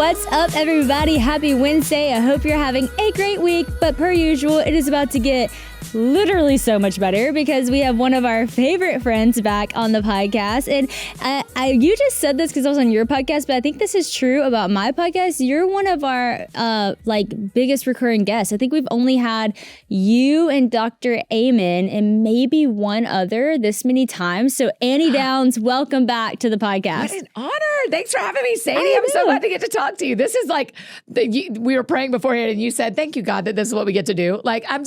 What's up, everybody? Happy Wednesday. I hope you're having a great week, but per usual, it is about to get literally so much better because we have one of our favorite friends back on the podcast. And you just said this because I was on your podcast, but I think this is true about my podcast. You're one of our biggest recurring guests. I think we've only had you and Dr. Amen and maybe one other this many times. So Annie Downs, welcome back to the podcast. What an honor. Thanks for having me, Sadie. I'm so glad to get to talk to you. This is like, we were praying beforehand and you said, thank you, God, that this is what we get to do. Like, I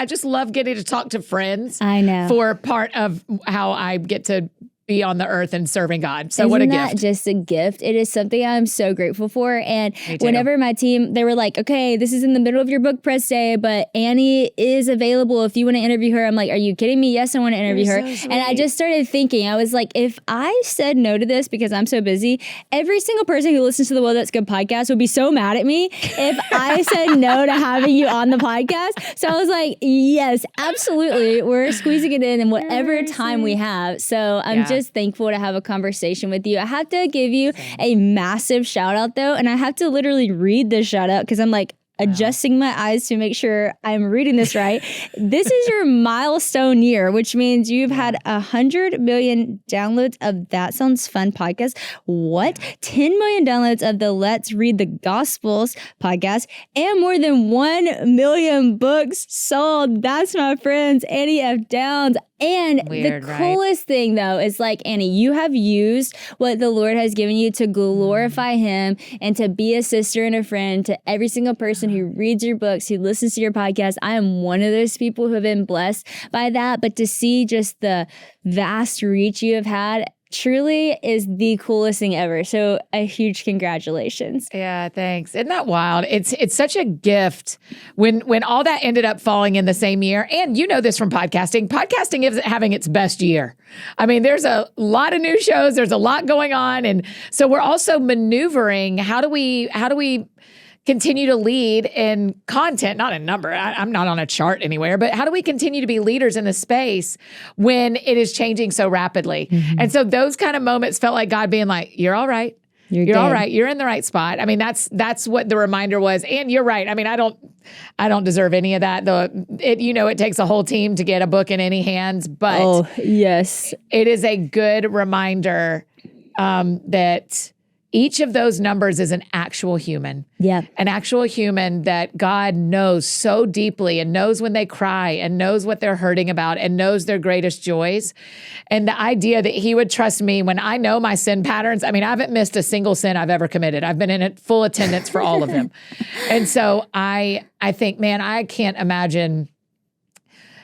just love getting to talk to friends. I know. For part of how I get to be on the earth and serving God. So what a gift. Isn't that just a gift? It is something I'm so grateful for. And whenever my team, they were like, okay, this is in the middle of your book press day, but Annie is available if you want to interview her. I'm like, are you kidding me? Yes, I want to interview her. So and I just started thinking, I was like, if I said no to this because I'm so busy, every single person who listens to the Well That's Good podcast would be so mad at me if I said no to having you on the podcast. So I was like, yes, absolutely. We're squeezing it in whatever time we have. So I'm just thankful to have a conversation with you. I have to give you a massive shout out though, and I have to literally read this shout out because I'm like adjusting my eyes to make sure I'm reading this right. This is your milestone year, which means you've had 100 million downloads of That Sounds Fun podcast. What? 10 million downloads of the Let's Read the Gospels podcast and more than 1 million books sold. That's my friends, Annie F. Downs. And the coolest thing, though, is like, Annie, you have used what the Lord has given you to glorify Him and to be a sister and a friend to every single person who reads your books, who listens to your podcast. I am one of those people who have been blessed by that. But to see just the vast reach you have had truly is the coolest thing ever. So a huge congratulations. Yeah, thanks. Isn't that wild? It's such a gift when all that ended up falling in the same year. And you know this from podcasting. Podcasting isn't having its best year. I mean, there's a lot of new shows. There's a lot going on. And so we're also maneuvering. How do we continue to lead in content, not in number. I'm not on a chart anywhere, but how do we continue to be leaders in the space when it is changing so rapidly? Mm-hmm. And so those kind of moments felt like God being like, you're all right. You're all right. You're in the right spot. I mean, that's what the reminder was. And you're right. I mean, I don't deserve any of that. It takes a whole team to get a book in any hands, but yes, it is a good reminder that each of those numbers is an actual human. Yeah. An actual human that God knows so deeply and knows when they cry and knows what they're hurting about and knows their greatest joys. And the idea that He would trust me when I know my sin patterns. I mean, I haven't missed a single sin I've ever committed. I've been in full attendance for all of them. And so I think, man, I can't imagine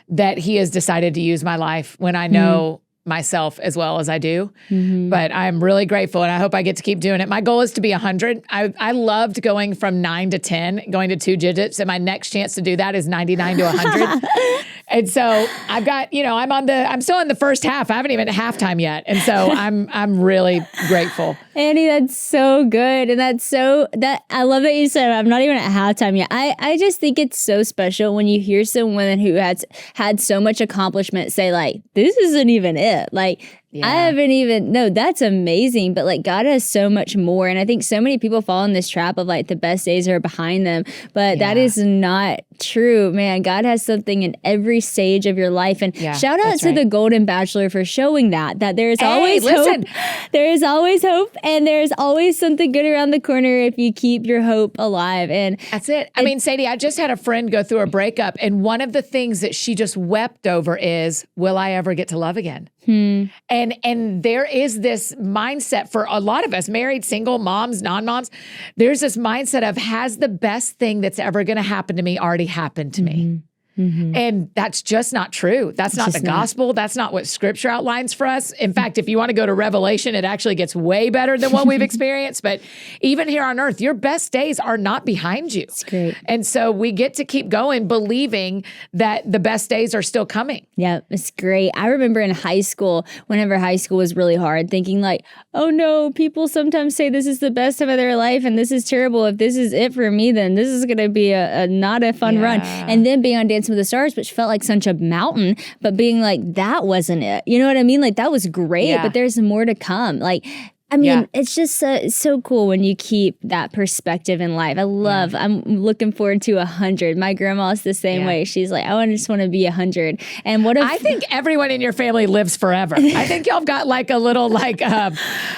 that He has decided to use my life when I know myself as well as I do. Mm-hmm. But I'm really grateful and I hope I get to keep doing it. My goal is to be 100. I loved going from 9 to 10, going to 2 digits. And my next chance to do that is 99 to 100. And so I've got, I'm still in the first half. I haven't even at halftime yet. And so I'm really grateful. Annie, that's so good. And I love that you said I'm not even at halftime yet. I just think it's so special when you hear someone who has had so much accomplishment say like, this isn't even it. Like, yeah. I haven't even, no, that's amazing. But like God has so much more. And I think so many people fall in this trap of like the best days are behind them. But that is not true, man. God has something in every stage of your life. And shout out to the Golden Bachelor for showing that there's always hope. There is always hope. And there's always something good around the corner if you keep your hope alive. And that's it. I mean, Sadie, I just had a friend go through a breakup. And one of the things that she just wept over is, will I ever get to love again? And there is this mindset for a lot of us, married, single, moms, non-moms, there's this mindset of, has the best thing that's ever going to happen to me already happened to me? Mm-hmm. And that's just not true. That's not the gospel. That's not what Scripture outlines for us. In fact, if you want to go to Revelation, it actually gets way better than what we've experienced. But even here on earth, your best days are not behind you. It's great. And so we get to keep going, believing that the best days are still coming. Yeah, it's great. I remember in high school, whenever high school was really hard, thinking like, oh no, people sometimes say this is the best time of their life and this is terrible. If this is it for me, then this is going to be a not a fun run. And then being on Dancing with the Stars, which felt like such a mountain, but being like, that wasn't it. You know what I mean? Like that was great, but there's more to come. Like, I mean, it's just so cool when you keep that perspective in life. I'm looking forward to 100. My grandma's the same way. She's like, I just want to be 100. And what if I think everyone in your family lives forever. I think y'all got like a little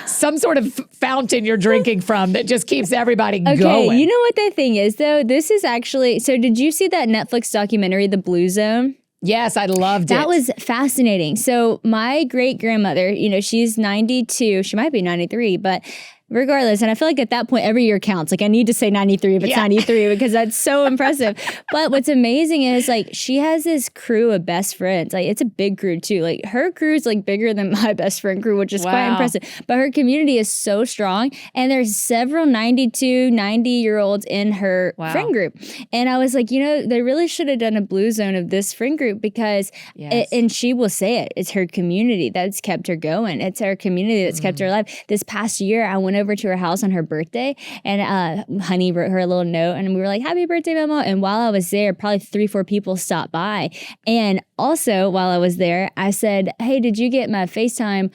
some sort of fountain you're drinking from that just keeps everybody going. Okay, you know what the thing is though? This is actually, so did you see that Netflix documentary, The Blue Zone? Yes, I loved it. That was fascinating. So my great grandmother, she's 92. She might be 93, but regardless, and I feel like at that point, every year counts. Like I need to say 93 if it's 93 because that's so impressive. But what's amazing is like she has this crew of best friends. Like it's a big crew too. Like her crew is like bigger than my best friend crew, which is quite impressive. But her community is so strong. And there's several 90-year-olds in her friend group. And I was like, they really should have done a Blue Zone of this friend group because, and she will say it, it's her community that's kept her going. It's her community that's kept her alive. This past year, I went over to her house on her birthday and Honey wrote her a little note and we were like, happy birthday, Mama. And while I was there, probably 3-4 people stopped by. And also while I was there, I said, hey, did you get my FaceTime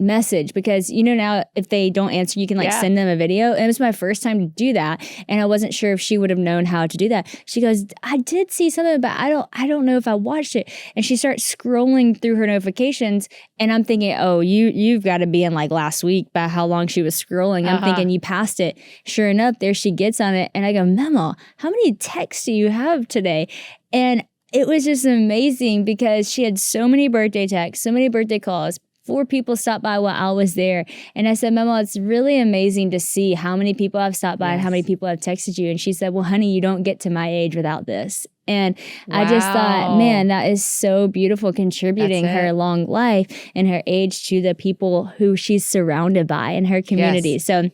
message? Because now if they don't answer, you can send them a video. And it was my first time to do that. And I wasn't sure if she would have known how to do that. She goes, I did see something, but I don't know if I watched it. And she starts scrolling through her notifications. And I'm thinking, oh, you've got to be in last week by how long she was scrolling. I'm thinking you passed it. Sure enough, there she gets on it. And I go, Memo, how many texts do you have today? And it was just amazing because she had so many birthday texts, so many birthday calls. 4 people stopped by while I was there. And I said, Mama, it's really amazing to see how many people have stopped by and how many people have texted you. And she said, well, honey, you don't get to my age without this. And I just thought, man, that is so beautiful, contributing her long life and her age to the people who she's surrounded by in her community. So,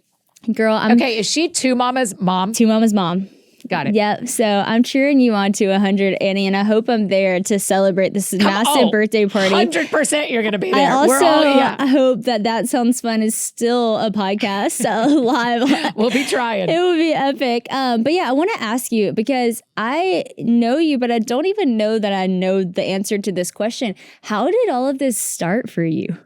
girl, okay, is she Two Mama's mom? Two Mama's mom. Got it. Yep. So I'm cheering you on to 100, Annie, and I hope I'm there to celebrate this massive birthday party. 100% you're going to be there. I also hope that Sounds Fun is still a podcast live. We'll be trying. It would be epic. But yeah, I want to ask you because I know you, but I don't even know that I know the answer to this question. How did all of this start for you?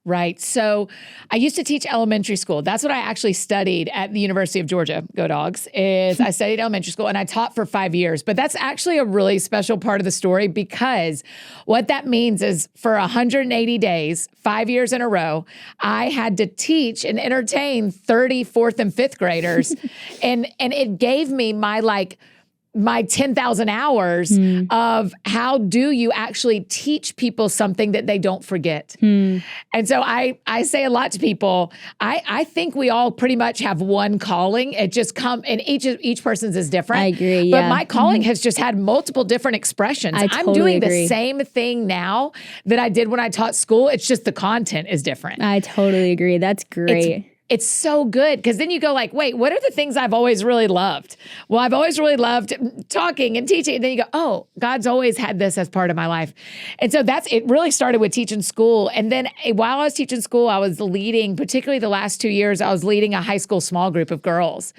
Right. So I used to teach elementary school. That's what I actually studied at the University of Georgia. Go Dogs. I studied elementary school and I taught for 5 years. But that's actually a really special part of the story because what that means is for 180 days, 5 years in a row, I had to teach and entertain 30 4th and 5th graders. and it gave me my 10,000 hours of how do you actually teach people something that they don't forget. And so I say a lot to people, I think we all pretty much have one calling. It just and each person's is different. I agree, But my calling has just had multiple different expressions. I'm doing agree. the same thing now that I did when I taught school. It's just the content is different. I totally agree. That's great. It's so good because then you go wait, what are the things I've always really loved? Well, I've always really loved talking and teaching. And then you go, oh, God's always had this as part of my life. And so it really started with teaching school. And then while I was teaching school, I was leading, particularly the last 2 years, I was leading a high school small group of girls.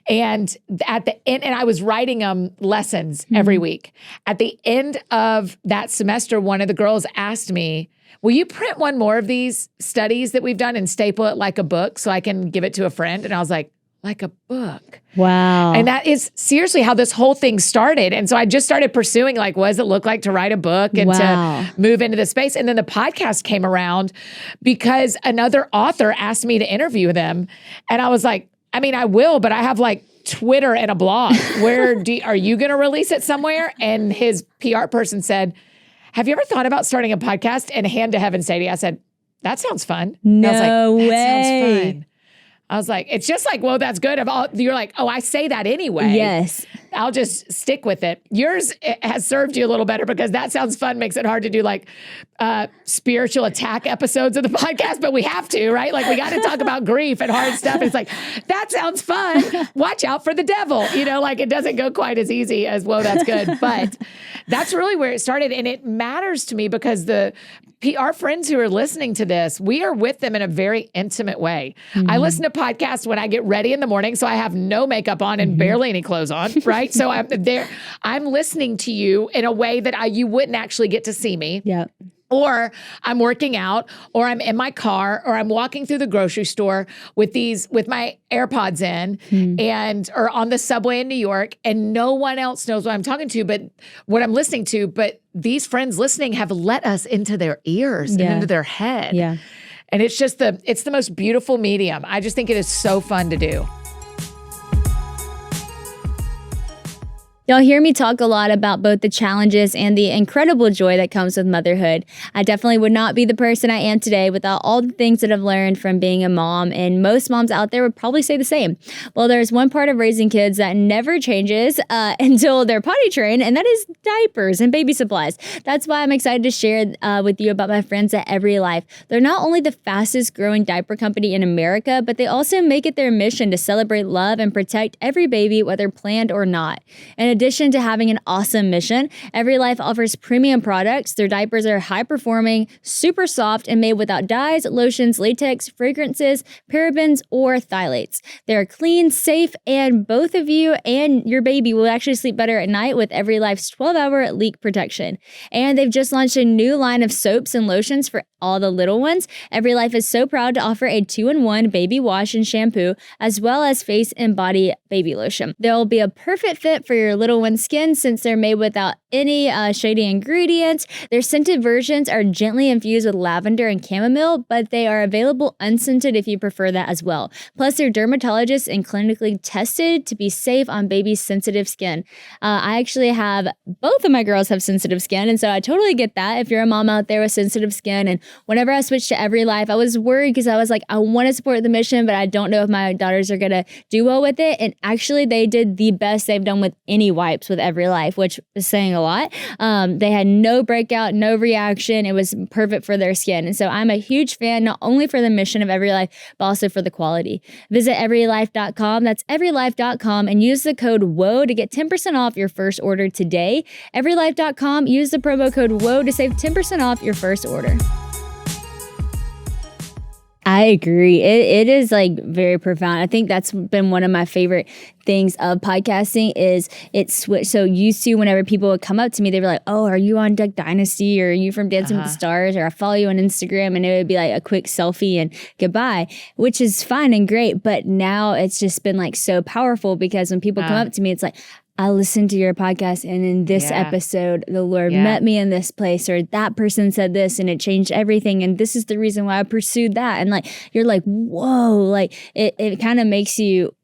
And at the end, and I was writing them lessons every week. At the end of that semester, one of the girls asked me, will you print one more of these studies that we've done and staple it like a book so I can give it to a friend? And I was like a book. Wow. And that is seriously how this whole thing started. And so I just started pursuing what does it look like to write a book and to move into the space. And then the podcast came around because another author asked me to interview them. And I was like, I will, but I have Twitter and a blog. Are you going to release it somewhere? And his PR person said, have you ever thought about starting a podcast? And hand to heaven, Sadie, I said, that sounds fun. No way. That sounds fun. I was like, it's just well, that's good. You're like, oh, I say that anyway. Yes. I'll just stick with it. Yours has served you a little better because that sounds fun makes it hard to do spiritual attack episodes of the podcast, but we have to, right? We got to talk about grief and hard stuff. It's that sounds fun. Watch out for the devil. It doesn't go quite as easy as, whoa, that's good. But that's really where it started. And it matters to me because our friends who are listening to this, we are with them in a very intimate way. I listen to podcasts when I get ready in the morning, so I have no makeup on and barely any clothes on, right? So I'm listening to you in a way that you wouldn't actually get to see me. Yeah. Or I'm working out, or I'm in my car, or I'm walking through the grocery store with my AirPods in or on the subway in New York, and no one else knows what I'm talking to, but what I'm listening to. But these friends listening have let us into their ears and into their head. Yeah. And it's the most beautiful medium. I just think it is so fun to do. Y'all hear me talk a lot about both the challenges and the incredible joy that comes with motherhood. I definitely would not be the person I am today without all the things that I've learned from being a mom, and most moms out there would probably say the same. Well, there's one part of raising kids that never changes until they're potty trained, and that is diapers and baby supplies. That's why I'm excited to share with you about my friends at Every Life. They're not only the fastest growing diaper company in America, but they also make it their mission to celebrate love and protect every baby, whether planned or not. In addition to having an awesome mission, Every Life offers premium products. Their diapers are high performing, super soft, and made without dyes, lotions, latex, fragrances, parabens, or phthalates. They're clean, safe, and both of you and your baby will actually sleep better at night with Every Life's 12-hour leak protection. And they've just launched a new line of soaps and lotions for all the little ones. Every Life is so proud to offer a 2-in-1 baby wash and shampoo, as well as face and body baby lotion. They'll be a perfect fit for your little one's skin since they're made without any shady ingredients. Their scented versions are gently infused with lavender and chamomile, but they are available unscented if you prefer that as well. Plus, they're dermatologists and clinically tested to be safe on baby's sensitive skin. I actually have, both of my girls have sensitive skin, and so I totally get that if you're a mom out there with sensitive skin. And whenever I switched to Every Life, I was worried because I was like, I want to support the mission, but I don't know if my daughters are going to do well with it. And actually, they did the best they've done with any wipes with Every Life, which is saying a lot. They had no breakout, no reaction. It was perfect for their skin. And so I'm a huge fan, not only for the mission of Every Life, but also for the quality. Visit everylife.com. That's everylife.com, and use the code WOA to get 10% off your first order today. Everylife.com. Use the promo code WOA to save 10% off your first order. I agree. It is like very profound. I think that's been one of my favorite things of podcasting is it switched. So used to whenever people would come up to me, they were like, oh, are you on Duck Dynasty, or are you from Dancing with the Stars, or I follow you on Instagram, and it would be like a quick selfie and goodbye, which is fine and great. But now it's just been like so powerful because when people come up to me, it's like, I listened to your podcast, and in this episode, the Lord met me in this place, or that person said this and it changed everything. And this is the reason why I pursued that. And like, you're like, whoa, like it kind of makes you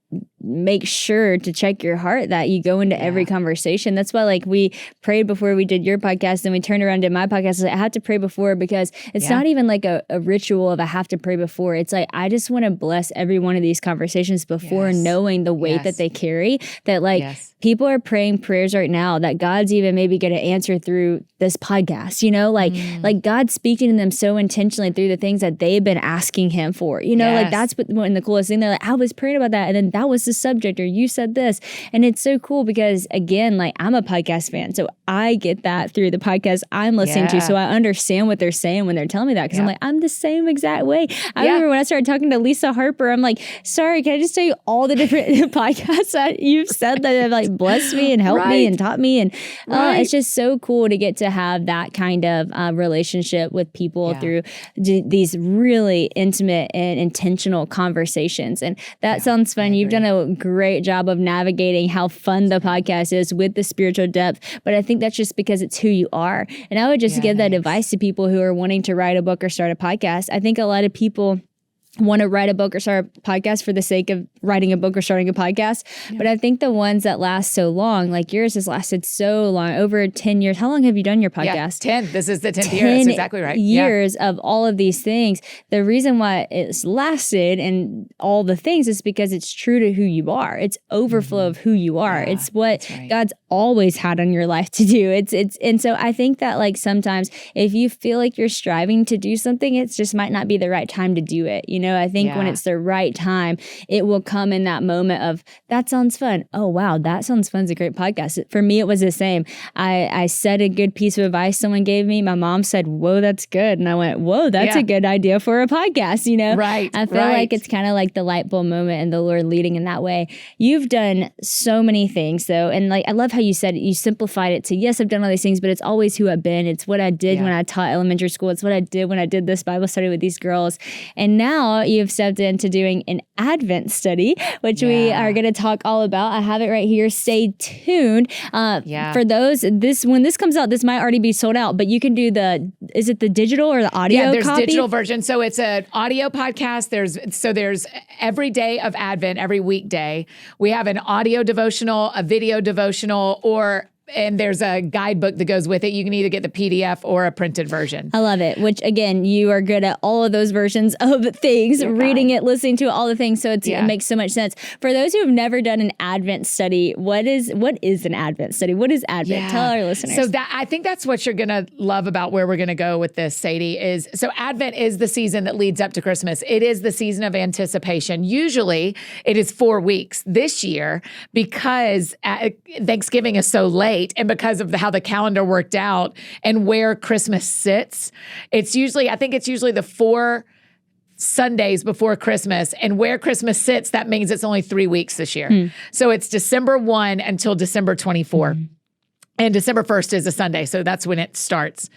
make sure to check your heart that you go into every conversation. That's why like we prayed before we did your podcast, and we turned around and did my podcast. I had to pray before because it's not even like a ritual of I have to pray before. It's like I just want to bless every one of these conversations before knowing the weight that they carry, that like people are praying prayers right now that God's even maybe going to answer through this podcast, you know, like God's speaking to them so intentionally through the things that they've been asking him for, you know, like that's what the coolest thing. They're like, I was praying about that, and then that was the subject, or you said this. And it's so cool because again, like I'm a podcast fan, so I get that through the podcast I'm listening to, so I understand what they're saying when they're telling me that, because I'm like, I'm the same exact way. I remember when I started talking to Lisa Harper, I'm like, sorry, can I just tell you all the different podcasts that you've said that have like blessed me and helped me and taught me, and it's just so cool to get to have that kind of relationship with people through these really intimate and intentional conversations. And that sounds fun. You've done a great job of navigating how fun the podcast is with the spiritual depth, but I think that's just because it's who you are. And I would just give that advice to people who are wanting to write a book or start a podcast. I think a lot of people want to write a book or start a podcast for the sake of writing a book or starting a podcast. But I think the ones that last so long, like yours has lasted so long, over 10 years. How long have you done your podcast? 10. This is the 10th year. That's exactly right. Years of all of these things. The reason why it's lasted and all the things is because it's true to who you are. It's overflow of who you are. It's what God's always had on your life to do. And so I think that like sometimes if you feel like you're striving to do something, it just might not be the right time to do it. You I think when it's the right time, it will come in that moment of, that sounds fun. Oh, wow, that sounds fun is a great podcast. For me, it was the same. I said a good piece of advice someone gave me. My mom said, whoa, that's good. And I went, whoa, that's a good idea for a podcast, Right. I feel like it's kind of like the light bulb moment and the Lord leading in that way. You've done so many things though. And like, I love how you said it, you simplified it to, yes, I've done all these things, but it's always who I've been. It's what I did when I taught elementary school. It's what I did when I did this Bible study with these girls. And now you've stepped into doing an Advent study, which we are going to talk all about. I have it right here. Stay tuned. For those, when this comes out, this might already be sold out, but you can do is it the digital or the audio Yeah, there's copy? digital version. So it's an audio podcast. There's every day of Advent, every weekday, we have an audio devotional, a video devotional, and there's a guidebook that goes with it. You can either get the PDF or a printed version. I love it, which again, you are good at all of those versions of things, reading it, listening to it, all the things. So it makes so much sense. For those who have never done an Advent study, what is an Advent study? What is Advent? Tell our listeners. So I think that's what you're going to love about where we're going to go with this, Sadie, so Advent is the season that leads up to Christmas. It is the season of anticipation. Usually it is 4 weeks. This year, because Thanksgiving is so late, and because of how the calendar worked out and where Christmas sits, I think it's usually the 4 Sundays before Christmas, and where Christmas sits, that means it's only 3 weeks this year. So it's December 1 until December 24. And December 1st is a Sunday, so that's when it starts.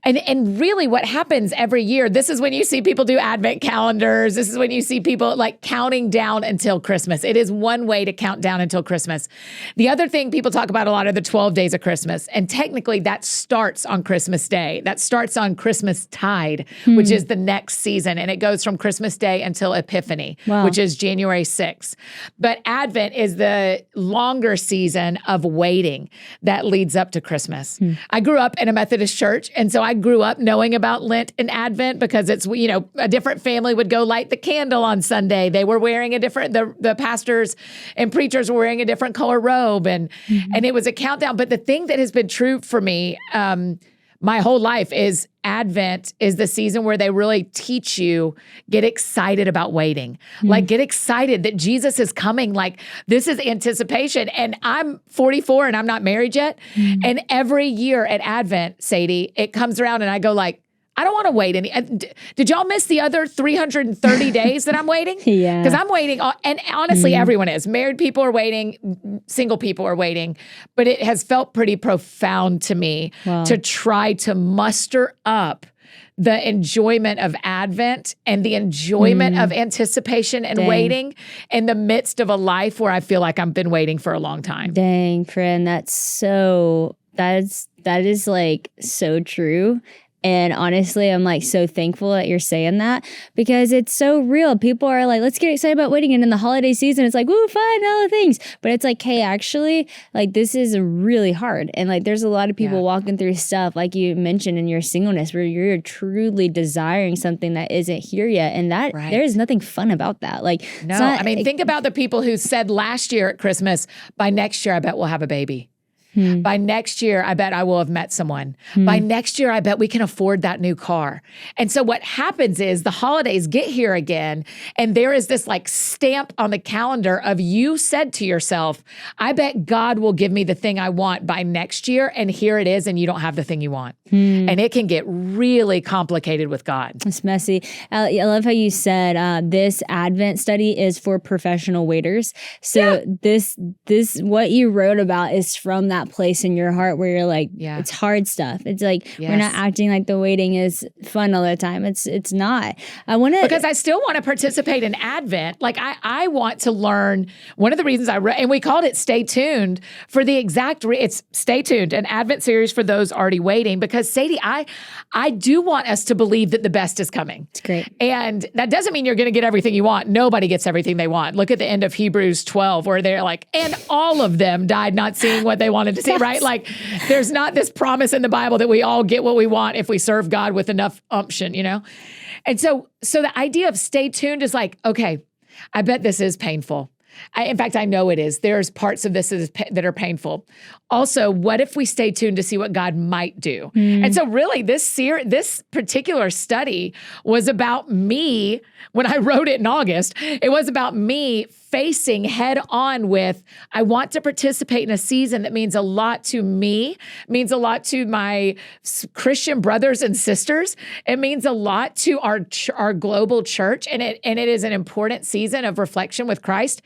And really what happens every year, this is when you see people do Advent calendars. This is when you see people like counting down until Christmas. It is one way to count down until Christmas. The other thing people talk about a lot are the 12 days of Christmas. And technically that starts on Christmas Day. That starts on Christmas Tide, which is the next season. And it goes from Christmas Day until Epiphany, which is January 6th. But Advent is the longer season of waiting that leads up to Christmas. I grew up in a Methodist church, and so I grew up knowing about Lent and Advent because it's, a different family would go light the candle on Sunday. They were wearing the pastors and preachers were wearing a different color robe, and it was a countdown. But the thing that has been true for me my whole life is Advent is the season where they really teach you, get excited about waiting. Like, get excited that Jesus is coming. Like, this is anticipation. And I'm 44 and I'm not married yet. And every year at Advent, Sadie, it comes around and I go like, I don't want to wait any. Did y'all miss the other 330 days that I'm waiting? Yeah. Because I'm waiting. And honestly, everyone is. Married people are waiting. Single people are waiting. But it has felt pretty profound to me to try to muster up the enjoyment of Advent and the enjoyment of anticipation and waiting in the midst of a life where I feel like I've been waiting for a long time. Dang, friend, that is like so true. And honestly, I'm like so thankful that you're saying that because it's so real. People are like, let's get excited about waiting. And in the holiday season, it's like, woo, fun, all the things. But it's like, hey, actually, like this is really hard. And like there's a lot of people walking through stuff, like you mentioned in your singleness, where you're truly desiring something that isn't here yet. And that there's nothing fun about that. Like, no, think about the people who said last year at Christmas, by next year, I bet we'll have a baby. By next year, I bet I will have met someone. By next year, I bet we can afford that new car. And so what happens is the holidays get here again, and there is this like stamp on the calendar of you said to yourself, I bet God will give me the thing I want by next year, and here it is, and you don't have the thing you want. And it can get really complicated with God. It's messy. I love how you said this Advent study is for professional waiters. So this what you wrote about is from that place in your heart where you're like, it's hard stuff. It's like we're not acting like the waiting is fun all the time. It's not. Because I still want to participate in Advent. Like I want to learn. One of the reasons and we called it Stay Tuned for the exact it's Stay Tuned, an Advent series for those already waiting. Because Sadie, I do want us to believe that the best is coming. It's great. And that doesn't mean you're going to get everything you want. Nobody gets everything they want. Look at the end of Hebrews 12 where they're like, and all of them died not seeing what they wanted to see, right? Like there's not this promise in the Bible that we all get what we want if we serve God with enough umption, And so the idea of stay tuned is like, okay, I bet this is painful. In fact, I know it is. There's parts of this that are painful. Also, what if we stay tuned to see what God might do? And so really this particular study was about me. When I wrote it in August, it was about me facing head on with, I want to participate in a season that means a lot to me, means a lot to my Christian brothers and sisters. It means a lot to our global church, and it is an important season of reflection with Christ.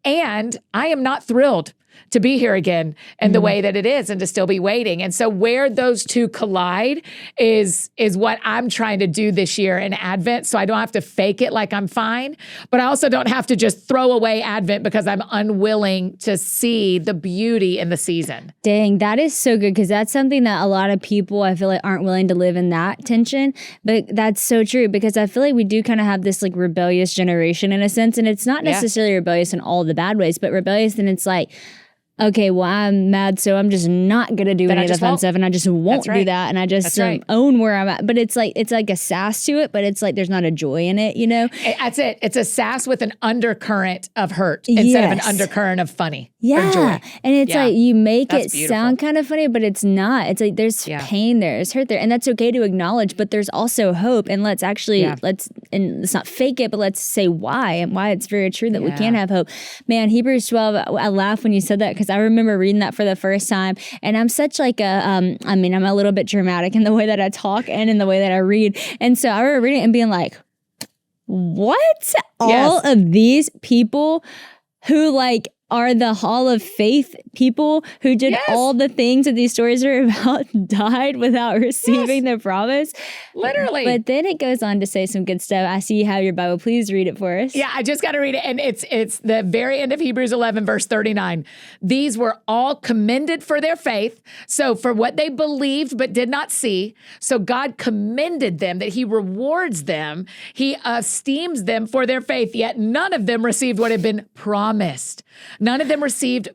And I am not thrilled to be here again in the way that it is and to still be waiting. And so where those two collide is what I'm trying to do this year in Advent, so I don't have to fake it like I'm fine, but I also don't have to just throw away Advent because I'm unwilling to see the beauty in the season. Dang, that is so good, because that's something that a lot of people, I feel like, aren't willing to live in that tension. But that's so true, because I feel like we do kind of have this like rebellious generation in a sense, and it's not necessarily rebellious in all the bad ways, but rebellious, and it's like, okay, well, I'm mad, so I'm just not going to do any of the fun stuff, and I just won't do that, and I just own where I'm at. But it's like a sass to it, but it's like there's not a joy in it, you know? That's it. It's a sass with an undercurrent of hurt instead of an undercurrent of funny or joy. And it's like you make it sound kind of funny, but it's not. It's like there's pain there, there's hurt there, and that's okay to acknowledge, but there's also hope, and let's not fake it, but let's say why, and why it's very true that we can have hope. Man, Hebrews 12, I laugh when you said that, because I remember reading that for the first time, and I'm such like I'm a little bit dramatic in the way that I talk and in the way that I read. And so I remember reading it and being like, what? All of these people who like are the Hall of Faith people who did all the things that these stories are about died without receiving the promise. Literally. But then it goes on to say some good stuff. I see you have your Bible. Please read it for us. Yeah, I just got to read it. And it's the very end of Hebrews 11, verse 39. These were all commended for their faith. So for what they believed but did not see. So God commended them, that he rewards them. He esteems them for their faith, yet none of them received what had been promised. None of them received,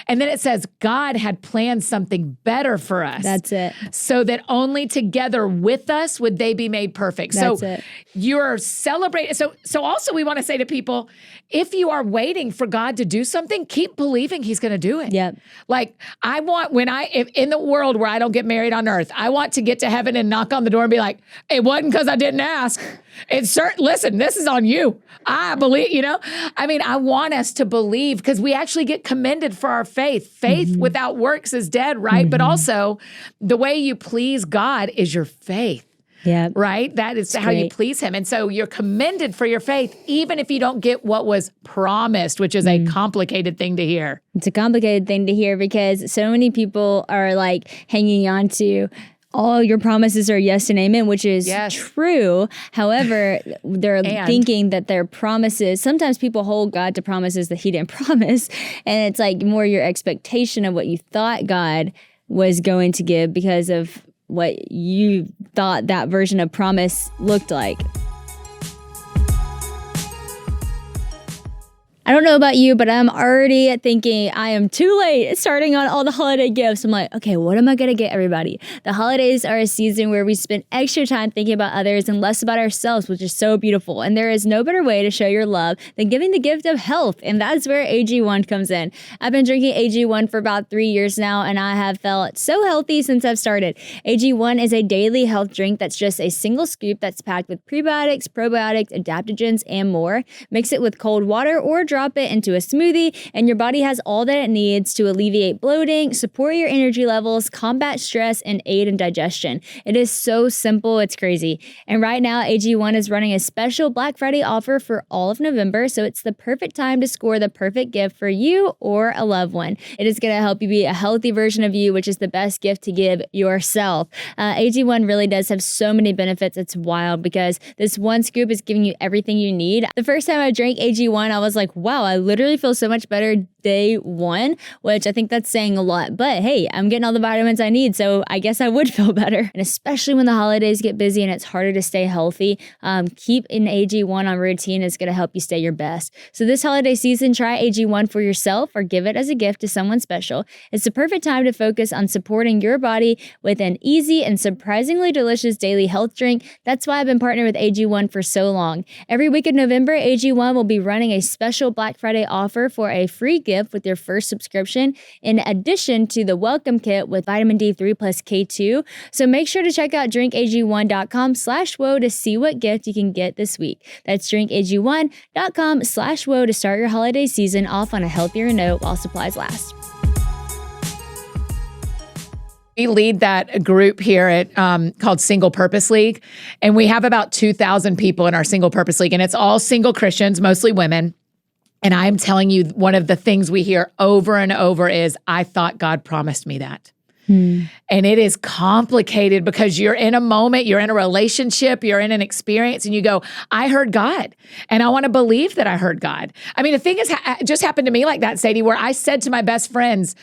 and then it says, God had planned something better for us. That's it. So that only together with us would they be made perfect. That's it. You're celebrating. So also we want to say to people, if you are waiting for God to do something, keep believing he's going to do it. Yep. Like I want, if in the world where I don't get married on earth, I want to get to heaven and knock on the door and be like, it wasn't because I didn't ask. Listen, this is on you. I believe, I want us to believe, because we actually get commended for our faith. Faith without works is dead, right? But also the way you please God is your faith. Yeah. Right? That is how you please him. And so you're commended for your faith, even if you don't get what was promised, which is a complicated thing to hear. It's a complicated thing to hear, because so many people are like hanging on to all your promises are yes and amen, which is true. However, they're thinking that their promises, sometimes people hold God to promises that he didn't promise. And it's like more your expectation of what you thought God was going to give because of what you thought that version of promise looked like. I don't know about you, but I'm already thinking I am too late starting on all the holiday gifts. I'm like, okay, what am I going to get everybody? The holidays are a season where we spend extra time thinking about others and less about ourselves, which is so beautiful. And there is no better way to show your love than giving the gift of health. And that's where AG1 comes in. I've been drinking AG1 for about 3 years now, and I have felt so healthy since I've started. AG1 is a daily health drink that's just a single scoop that's packed with prebiotics, probiotics, adaptogens, and more. Mix it with cold water or drop it into a smoothie, and your body has all that it needs to alleviate bloating, support your energy levels, combat stress, and aid in digestion. It is so simple, it's crazy. And right now, AG1 is running a special Black Friday offer for all of November, so it's the perfect time to score the perfect gift for you or a loved one. It is going to help you be a healthy version of you, which is the best gift to give yourself. AG1 really does have so many benefits. It's wild, because this one scoop is giving you everything you need. The first time I drank AG1, I was like, wow, I literally feel so much better day one, which I think that's saying a lot. But hey, I'm getting all the vitamins I need, so I guess I would feel better. And especially when the holidays get busy and it's harder to stay healthy, keep an AG1 on routine. It's going to help you stay your best. So this holiday season, try AG1 for yourself or give it as a gift to someone special. It's the perfect time to focus on supporting your body with an easy and surprisingly delicious daily health drink. That's why I've been partnered with AG1 for so long. Every week in November, AG1 will be running a special Black Friday offer for a free gift with your first subscription, in addition to the welcome kit with vitamin D3 plus K2. So make sure to check out drinkag1.com/woe to see what gift you can get this week. That's drinkag1.com/woe to start your holiday season off on a healthier note while supplies last. We lead that group here at called Single Purpose League, and we have about 2,000 people in our Single Purpose League, and it's all single Christians, mostly women. And I'm telling you, one of the things we hear over and over is, I thought God promised me that. And it is complicated because you're in a moment, you're in a relationship, you're in an experience, and you go, I heard God, and I want to believe that I heard God. I mean, the thing is, just happened to me like that, Sadie, where I said to my best friends,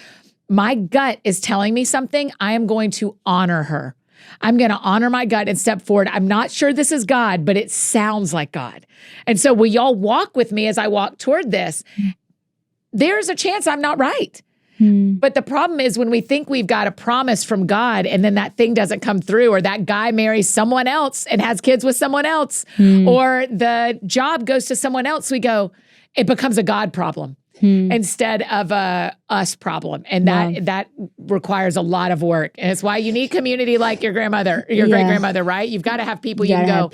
my gut is telling me something. I am going to honor her. I'm going to honor my gut and step forward. I'm not sure this is God, but it sounds like God. And so will y'all walk with me as I walk toward this? There's a chance I'm not right. But the problem is when we think we've got a promise from God and then that thing doesn't come through, or that guy marries someone else and has kids with someone else, or the job goes to someone else, we go, it becomes a God problem. Instead of a us problem. And that requires a lot of work. And it's why you need community like your grandmother, your great-grandmother, right? You've got to have people you can go,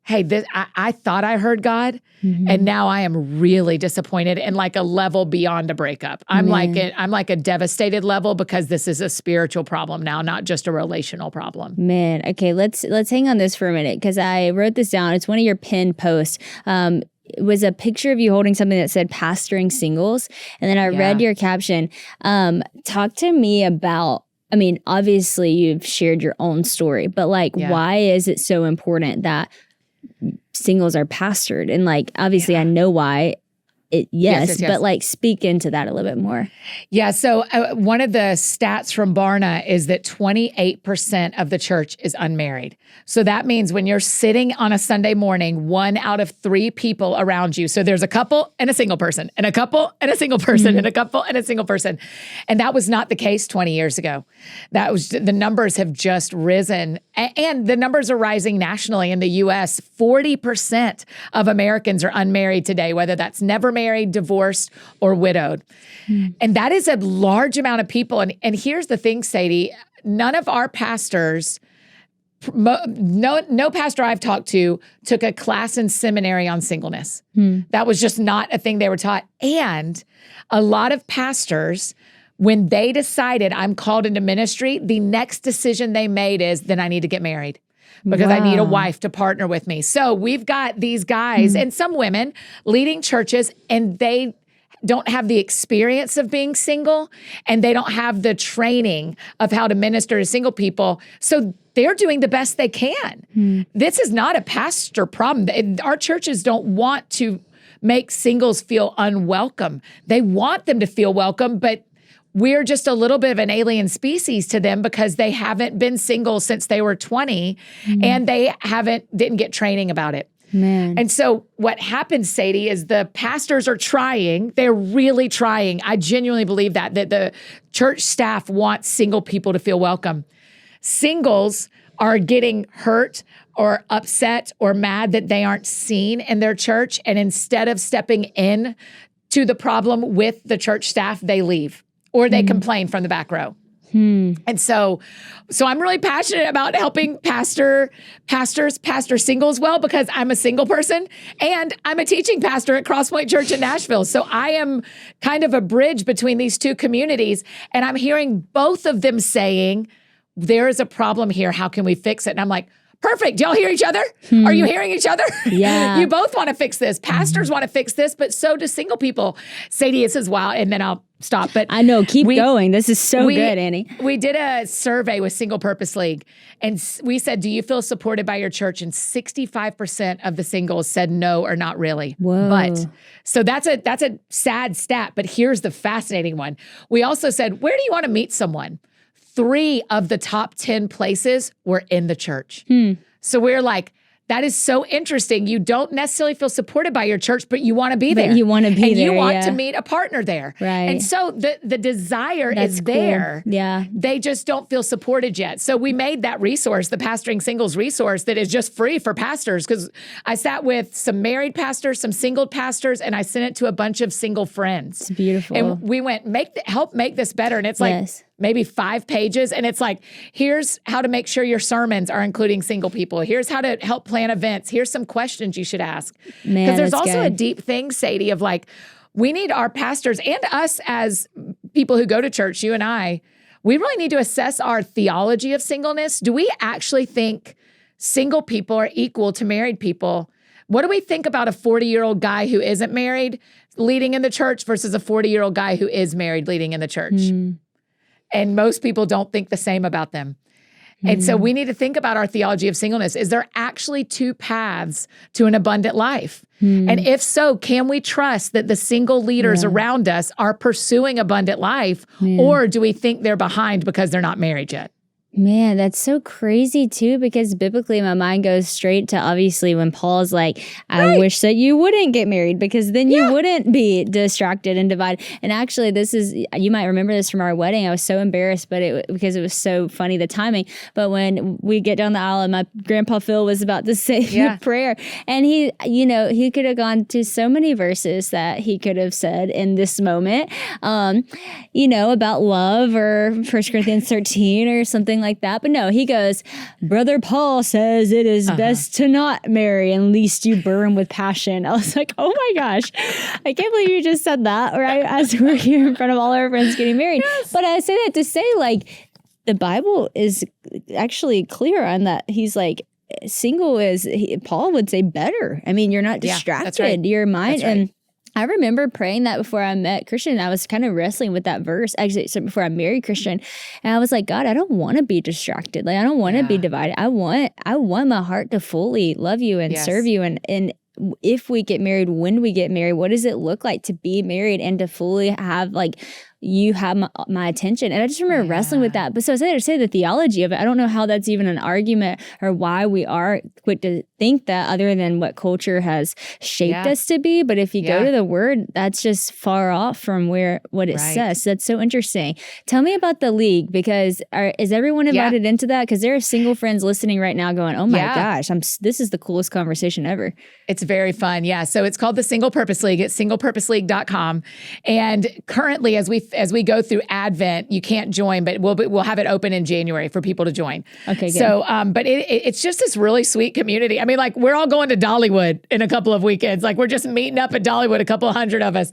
hey, I thought I heard God, and now I am really disappointed, and like a level beyond a breakup. I'm like a devastated level because this is a spiritual problem now, not just a relational problem. Man, okay, let's hang on this for a minute because I wrote this down. It's one of your pinned posts. It was a picture of you holding something that said pastoring singles. And then I read your caption. Talk to me about, I mean, obviously you've shared your own story, but like, why is it so important that singles are pastored? And like, obviously I know why. Yes. But like speak into that a little bit more. Yeah. So one of the stats from Barna is that 28% of the church is unmarried. So that means when you're sitting on a Sunday morning, 1 out of 3 people around you. So there's a couple and a single person, and a couple and a single person, and a couple and a single person. And that was not the case 20 years ago. That was, the numbers have just risen, and the numbers are rising nationally. In the US, 40% of Americans are unmarried today, whether that's never married, divorced, or widowed. And that is a large amount of people. And here's the thing, Sadie, none of our pastors, no pastor I've talked to took a class in seminary on singleness. That was just not a thing they were taught. And a lot of pastors, when they decided I'm called into ministry, the next decision they made is, then I need to get married, because I need a wife to partner with me. So we've got these guys and some women leading churches, and they don't have the experience of being single, and they don't have the training of how to minister to single people. So they're doing the best they can. This is not a pastor problem. Our churches don't want to make singles feel unwelcome. They want them to feel welcome, but we're just a little bit of an alien species to them because they haven't been single since they were 20 and they didn't get training about it. Man. And so what happens, Sadie, is the pastors are trying. They're really trying. I genuinely believe that the church staff wants single people to feel welcome. Singles are getting hurt or upset or mad that they aren't seen in their church. And instead of stepping in to the problem with the church staff, they leave. Or they complain from the back row. And so I'm really passionate about helping pastors pastor singles well, because I'm a single person and I'm a teaching pastor at Crosspoint Church in Nashville. So I am kind of a bridge between these two communities. And I'm hearing both of them saying, there is a problem here. How can we fix it? And I'm like, Perfect. Y'all hear each other? Are you hearing each other? Yeah. You both want to fix this. Pastors want to fix this, but so do single people. Sadie, this is wild. And then I'll stop. But I know. Keep going. This is so good, Annie. We did a survey with Single Purpose League, and we said, do you feel supported by your church? And 65% of the singles said no or not really. Whoa. But so that's a sad stat. But here's the fascinating one. We also said, where do you want to meet someone? 3 of the top 10 places were in the church. So we're like, that is so interesting. You don't necessarily feel supported by your church, but you want to be there. You want to be and there. You want to meet a partner there. Right. And so the desire is there. Cool. Yeah. They just don't feel supported yet. So we made that resource, the Pastoring Singles resource, that is just free for pastors, because I sat with some married pastors, some single pastors, and I sent it to a bunch of single friends. It's beautiful. And we went, help make this better. And it's like, maybe 5 pages. And it's like, here's how to make sure your sermons are including single people. Here's how to help plan events. Here's some questions you should ask. Because there's also a deep thing, Sadie, of like, we need our pastors and us as people who go to church, you and I, we really need to assess our theology of singleness. Do we actually think single people are equal to married people? What do we think about a 40-year-old guy who isn't married leading in the church versus a 40-year-old guy who is married leading in the church? And most people don't think the same about them. And so we need to think about our theology of singleness. Is there actually 2 paths to an abundant life? And if so, can we trust that the single leaders around us are pursuing abundant life? Or do we think they're behind because they're not married yet? Man, that's so crazy too, because biblically my mind goes straight to obviously when Paul's like, I wish that you wouldn't get married because then you wouldn't be distracted and divided. And actually you might remember this from our wedding. I was so embarrassed, because it was so funny, the timing. But when we get down the aisle and my grandpa Phil was about to say the prayer, and he could have gone to so many verses that he could have said in this moment, about love or 1 Corinthians 13 or something like that. But no, he goes, Brother Paul says it is best to not marry unless you burn with passion. I was like, oh my gosh, I can't believe you just said that, right? As we're here in front of all our friends getting married. But I say that to say, like, the Bible is actually clear on that. He's like, single is, Paul would say, better. I mean, you're not distracted. That's right. Your mind. That's right. And I remember praying that before I met Christian. I was kind of wrestling with that verse, actually, so before I married Christian. And I was like, God, I don't want to be distracted. Like, I don't want to be divided. I want my heart to fully love you and serve you. And if we get married, when we get married, what does it look like to be married and to fully have, like, you have my attention? And I just remember wrestling with that. But so I say the theology of it, I don't know how that's even an argument or why we are quick to think that, other than what culture has shaped us to be. But if you go to the word, that's just far off from what it says. So that's so interesting. Tell me about the league, because is everyone invited into that? Because there are single friends listening right now going, oh my gosh, this is the coolest conversation ever. It's very fun. Yeah. So it's called the Single Purpose League. It's singlepurposeleague.com. And currently, as we go through Advent, you can't join, but we'll have it open in January for people to join. Okay, good. So, but it's just this really sweet community. I mean, like, we're all going to Dollywood in a couple of weekends. Like, we're just meeting up at Dollywood, a couple of hundred of us.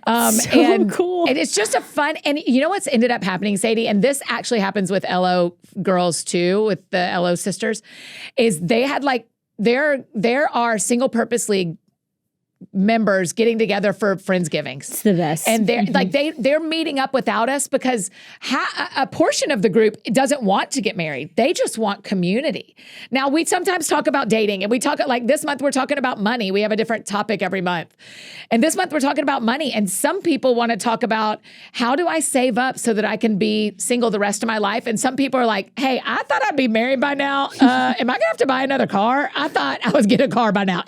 So cool. And it's just a fun, and you know what's ended up happening, Sadie? And this actually happens with LO girls too, with the LO sisters, is they had like, there are Single Purpose League members getting together for Friendsgivings. It's the best. And they're like, they're meeting up without us because a portion of the group doesn't want to get married. They just want community. Now, we sometimes talk about dating, and we talk, like, this month we're talking about money. We have a different topic every month. And this month we're talking about money. And some people want to talk about, how do I save up so that I can be single the rest of my life? And some people are like, hey, I thought I'd be married by now. Am I going to have to buy another car? I thought I was getting a car by now,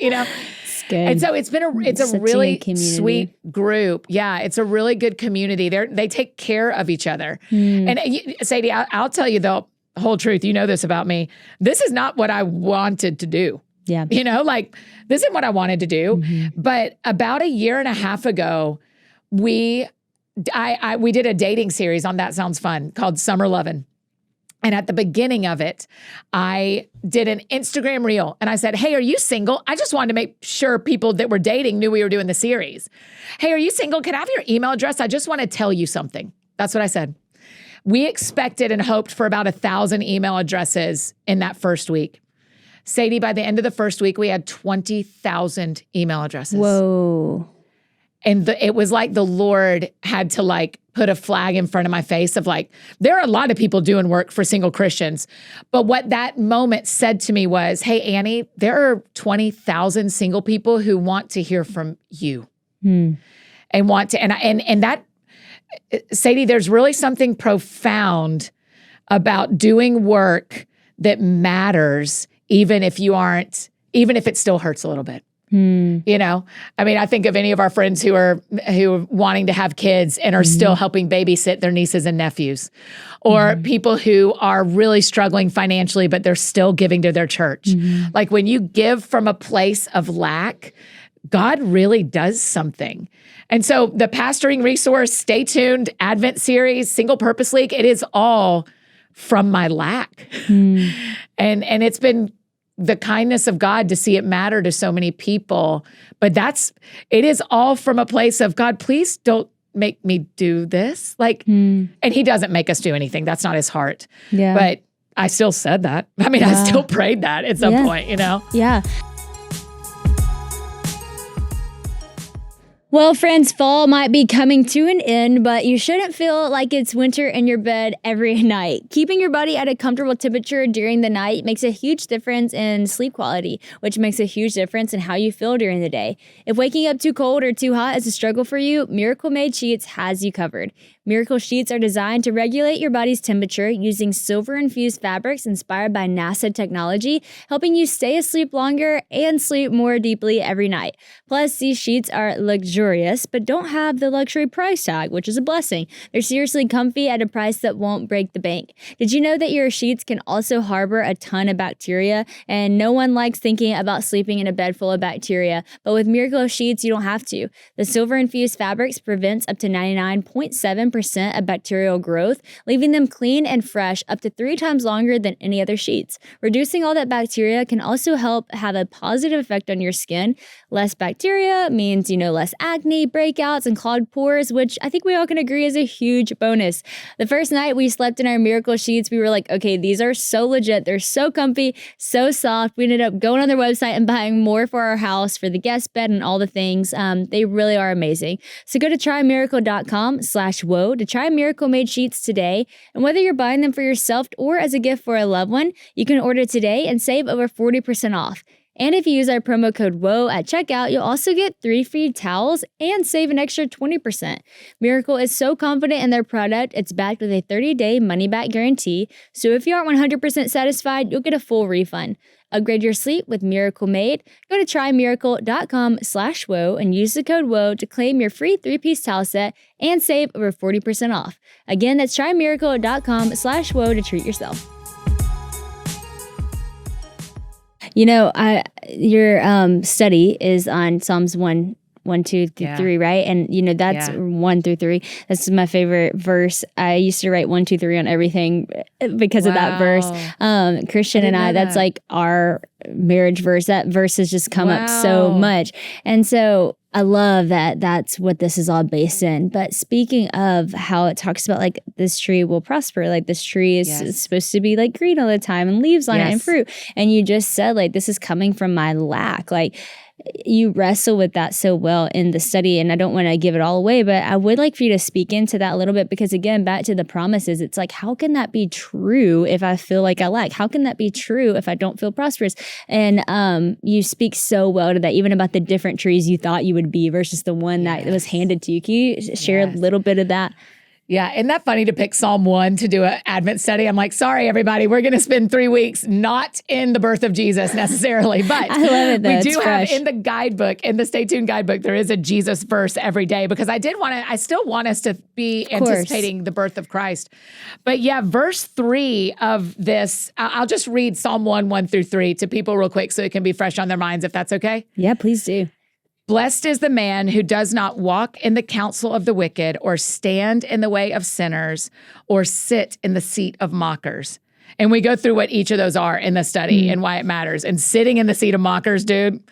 Good. And so it's a really sweet group. Yeah, it's a really good community. They take care of each other. And Sadie, I'll tell you the whole truth. You know this about me. This is not what I wanted to do. Yeah. Like, this isn't what I wanted to do. But about a year and a half ago, we did a dating series on That Sounds Fun called Summer Lovin'. And at the beginning of it, I did an Instagram reel and I said, hey, are you single? I just wanted to make sure people that were dating knew we were doing the series. Hey, are you single? Can I have your email address? I just want to tell you something. That's what I said. We expected and hoped for about 1,000 email addresses in that first week. Sadie, by the end of the first week, we had 20,000 email addresses. Whoa. And it was like the Lord had to like put a flag in front of my face of like, there are a lot of people doing work for single Christians. But what that moment said to me was, hey, Annie, there are 20,000 single people who want to hear from you and want to, and that, Sadie, there's really something profound about doing work that matters, even if it still hurts a little bit. You know, I mean, I think of any of our friends who are wanting to have kids and are still helping babysit their nieces and nephews, or people who are really struggling financially, but they're still giving to their church. Like when you give from a place of lack, God really does something. And so the pastoring resource, Stay Tuned, Advent series, Single Purpose League, it is all from my lack. And it's been the kindness of God to see it matter to so many people. But it is all from a place of, God, please don't make me do this. Like, and he doesn't make us do anything. That's not his heart. Yeah. But I still said that. I mean, I still prayed that at some point, you know? Yeah. Well, friends, fall might be coming to an end, but you shouldn't feel like it's winter in your bed every night. Keeping your body at a comfortable temperature during the night makes a huge difference in sleep quality, which makes a huge difference in how you feel during the day. If waking up too cold or too hot is a struggle for you, Miracle Made Sheets has you covered. Miracle Sheets are designed to regulate your body's temperature using silver-infused fabrics inspired by NASA technology, helping you stay asleep longer and sleep more deeply every night. Plus, these sheets are luxurious, but don't have the luxury price tag, which is a blessing. They're seriously comfy at a price that won't break the bank. Did you know that your sheets can also harbor a ton of bacteria? And no one likes thinking about sleeping in a bed full of bacteria, but with Miracle Sheets, you don't have to. The silver-infused fabrics prevents up to 99.7% of bacterial growth, leaving them clean and fresh up to 3 times longer than any other sheets. Reducing all that bacteria can also help have a positive effect on your skin. Less bacteria means, less acne, breakouts, and clogged pores, which I think we all can agree is a huge bonus. The first night we slept in our Miracle Sheets, we were like, okay, these are so legit. They're so comfy, so soft. We ended up going on their website and buying more for our house, for the guest bed and all the things. They really are amazing. So go to trymiracle.com/woe to try Miracle Made Sheets today. And whether you're buying them for yourself or as a gift for a loved one, you can order today and save over 40% off. And if you use our promo code WOE at checkout, you'll also get 3 free towels and save an extra 20%. Miracle is so confident in their product, it's backed with a 30-day money-back guarantee. So if you aren't 100% satisfied, you'll get a full refund. Upgrade your sleep with Miracle Made. Go to trymiracle.com/woe and use the code WOE to claim your free 3-piece towel set and save over 40% off. Again, that's trymiracle.com/woe to treat yourself. Your study is on Psalms 1, 2 through 3, right? And that's 1 through 3. That's my favorite verse. I used to write 1, 2, 3 on everything because of that verse. Christian and I, that's like our marriage verse. That verse has just come up so much. And so I love that that's what this is all based in. But speaking of how it talks about like this tree will prosper, like this tree is supposed to be like green all the time and leaves on it and fruit. And you just said like, this is coming from my lack. Like you wrestle with that so well in the study, and I don't want to give it all away, but I would like for you to speak into that a little bit, because again, back to the promises, it's like, how can that be true if I feel like I lack? How can that be true if I don't feel prosperous? And you speak so well to that, even about the different trees you thought you would be versus the one that was handed to you. Can you share a little bit of that? Yeah, isn't that funny to pick Psalm 1 to do an Advent study? I'm like, sorry, everybody, we're going to spend 3 weeks not in the birth of Jesus necessarily, but I love it, though. We do have in the guidebook, in the Stay Tuned guidebook, there is a Jesus verse every day, because I still want us to be anticipating the birth of Christ. But yeah, verse 3 of this, I'll just read Psalm 1, 1 through 3 to people real quick so it can be fresh on their minds, if that's okay. Yeah, please do. Blessed is the man who does not walk in the counsel of the wicked, or stand in the way of sinners, or sit in the seat of mockers. And we go through what each of those are in the study and why it matters. And sitting in the seat of mockers, dude,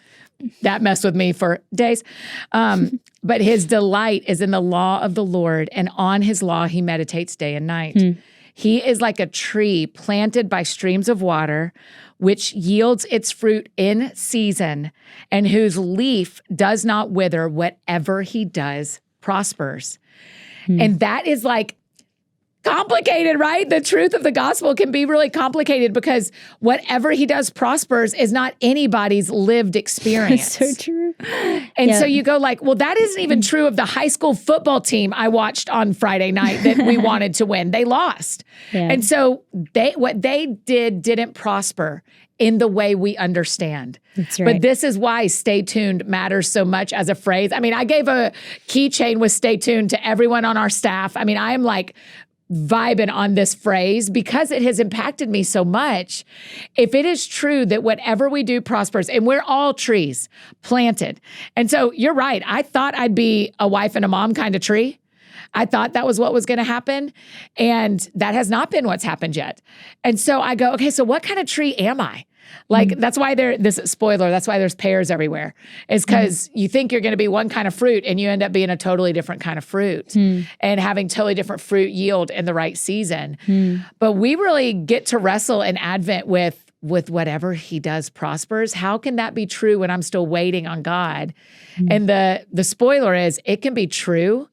that messed with me for days. But his delight is in the law of the Lord, and on his law he meditates day and night. He is like a tree planted by streams of water, which yields its fruit in season, and whose leaf does not wither. Whatever he does prospers. And that is like complicated, right? The truth of the gospel can be really complicated because whatever he does prospers is not anybody's lived experience. That's so true. And so you go like, well, that isn't even true of the high school football team I watched on Friday night that we wanted to win. They lost. Yeah. And so what they did didn't prosper in the way we understand. That's right. But this is why stay tuned matters so much as a phrase. I mean, I gave a keychain with stay tuned to everyone on our staff. I mean, I am like vibing on this phrase because it has impacted me so much. If it is true that whatever we do prospers, and we're all trees planted. And so you're right. I thought I'd be a wife and a mom kind of tree. I thought that was what was going to happen. And that has not been what's happened yet. And so I go, okay, so what kind of tree am I? Like, that's why that's why there's pears everywhere, is because you think you're going to be one kind of fruit and you end up being a totally different kind of fruit and having totally different fruit yield in the right season. But we really get to wrestle in Advent with whatever he does prospers. How can that be true when I'm still waiting on God? And the spoiler is it can be true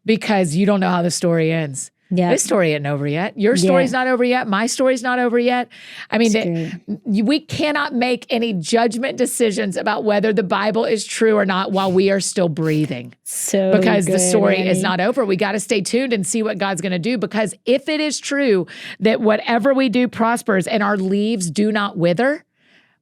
because you don't know how the story ends. Yeah. This story isn't over yet. Your story's not over yet. My story's not over yet. I mean, we cannot make any judgment decisions about whether the Bible is true or not while we are still breathing. Because the story is not over. We got to stay tuned and see what God's going to do. Because if it is true that whatever we do prospers and our leaves do not wither,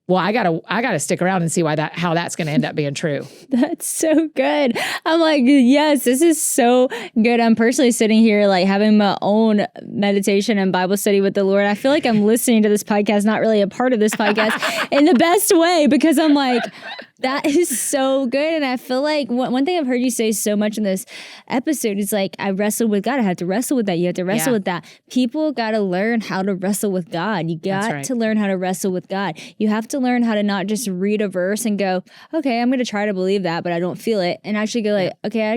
well, I gotta stick around and see how that's going to end up being true. That's so good. I'm like, yes, this is so good. I'm personally sitting here like having my own meditation and Bible study with the Lord. I feel like I'm listening to this podcast, not really a part of this podcast in the best way, because I'm like, that is so good. And I feel like one thing I've heard you say so much in this episode is like, I wrestle with God. I have to wrestle with that. You have to wrestle with that. People got to learn how to wrestle with God. You got to learn how to wrestle with God. You have to learn how to not just read a verse and go, okay, I'm going to try to believe that, but I don't feel it. And actually go like, okay,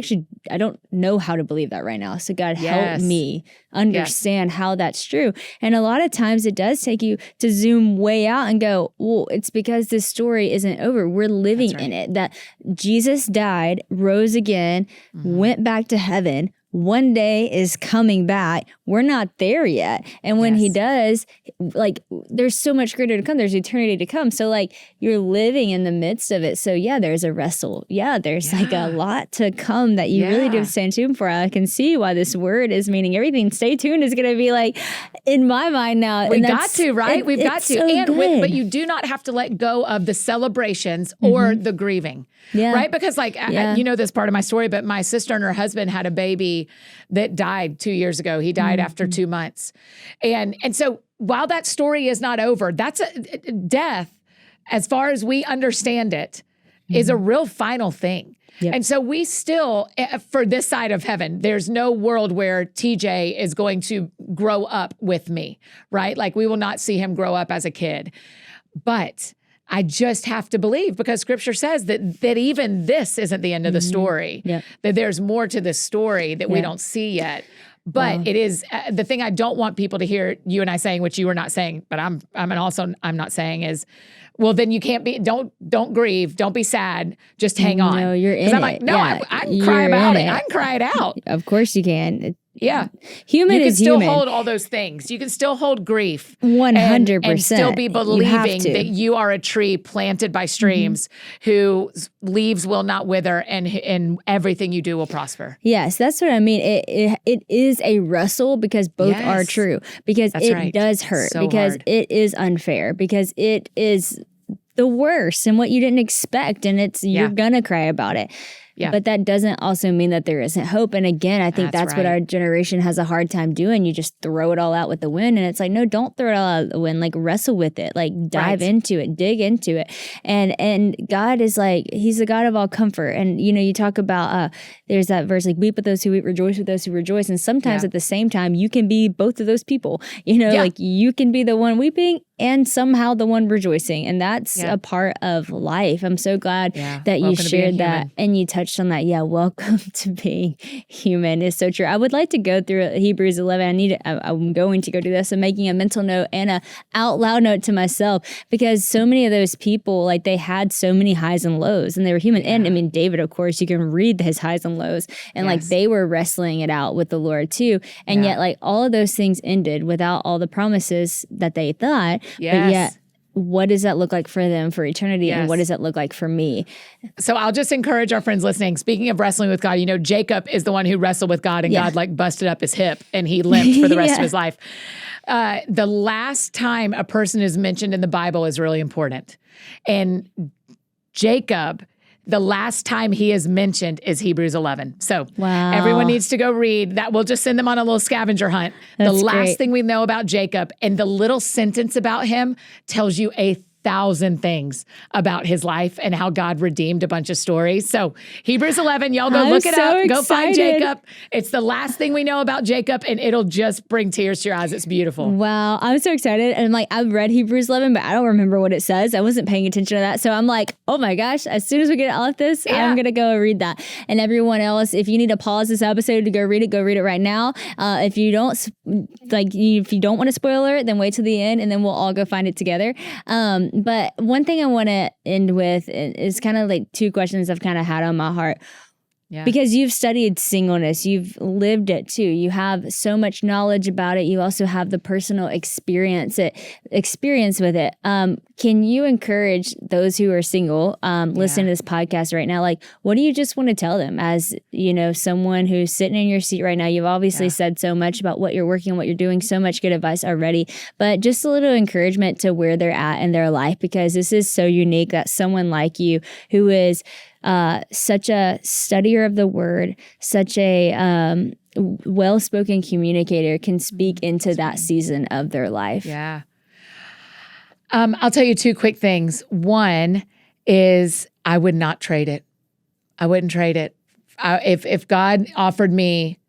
I don't know how to believe that right now. So God, help me understand how that's true. And a lot of times it does take you to zoom way out and go, well, it's because this story isn't over. We're living in it. That Jesus died, rose again, went back to heaven. One day is coming back. We're not there yet. And when he does, like, there's so much greater to come. There's eternity to come. So like you're living in the midst of it. So yeah, there's a wrestle. Yeah, there's like a lot to come that you really do stay tuned for. I can see why this word is meaning everything. Stay tuned is going to be like in my mind now. We got to, right? We've got to. So but you do not have to let go of the celebrations or the grieving. Right? Because like, you know this part of my story, but my sister and her husband had a baby that died 2 years ago. He died after 2 months. And so while that story is not over, that's death, as far as we understand it, is a real final thing. And so we still, for this side of heaven, there's no world where TJ is going to grow up with me, right? Like we will not see him grow up as a kid. But I just have to believe, because scripture says that even this isn't the end of the story, that there's more to this story that we don't see yet. But it is the thing I don't want people to hear you and I saying, which you are not saying, but I'm not saying is, well, then you can't be, don't grieve, don't be sad, just hang on. No, you're in it. I'm like, no, I can cry about it. I can cry it out. Of course you can. Yeah. Human is human. You can still hold all those things. You can still hold grief. 100%. And still be believing that you are a tree planted by streams whose leaves will not wither and everything you do will prosper. Yes, that's what I mean. It is a wrestle because both are true. Because it does hurt. So because it is unfair. Because it is the worst and what you didn't expect. And you're going to cry about it. Yeah. But that doesn't also mean that there isn't hope. And again, I think that's what our generation has a hard time doing. You just throw it all out with the wind. And it's like, no, don't throw it all out with the wind. Like wrestle with it. Like dive into it. Dig into it. And God is like, he's the God of all comfort. And, you know, you talk about, there's that verse, like weep with those who weep, rejoice with those who rejoice. And sometimes at the same time, you can be both of those people. You know, like you can be the one weeping and somehow the one rejoicing. And that's a part of life. I'm so glad that you shared that and you touched touched on that. Yeah, welcome to being human is so true. I would like to go through Hebrews 11. I'm going to go do this. I'm making a mental note and a out loud note to myself, because so many of those people, like, they had so many highs and lows, and they were human. And I mean, David, of course, you can read his highs and lows, and like they were wrestling it out with the Lord too. And yet, like, all of those things ended without all the promises that they thought. Yes. But yet, what does that look like for them for eternity? And what does that look like for me? So I'll just encourage our friends listening. Speaking of wrestling with God, Jacob is the one who wrestled with God, and God like busted up his hip and he limped for the rest of his life. The last time a person is mentioned in the Bible is really important. And Jacob, the last time he is mentioned is Hebrews 11. So everyone needs to go read that. We'll just send them on a little scavenger hunt. The last thing we know about Jacob, and the little sentence about him tells you 1,000 things about his life and how God redeemed a bunch of stories. So Hebrews 11, y'all go look it up. Go find Jacob. It's the last thing we know about Jacob, and it'll just bring tears to your eyes. It's beautiful. Wow. I'm so excited. And like, I've read Hebrews 11, but I don't remember what it says. I wasn't paying attention to that. So I'm like, oh my gosh, as soon as we get out of this, I'm going to go read that. And everyone else, if you need to pause this episode to go read it right now. If you don't if you don't want a spoiler, then wait till the end, and then we'll all go find it together. But one thing I want to end with is kind of like two questions I've kind of had on my heart. Yeah. Because you've studied singleness, you've lived it too. You have so much knowledge about it. You also have the personal experience with it. Can you encourage those who are single, listening to this podcast right now? Like, what do you just want to tell them as, someone who's sitting in your seat right now? You've obviously said so much about what you're working on, what you're doing, so much good advice already, but just a little encouragement to where they're at in their life, because this is so unique that someone like you, who is such a studier of the word, such a well-spoken communicator, can speak into that season of their life. Yeah. I'll tell you two quick things. One is I would not trade it. I wouldn't trade it. If God offered me,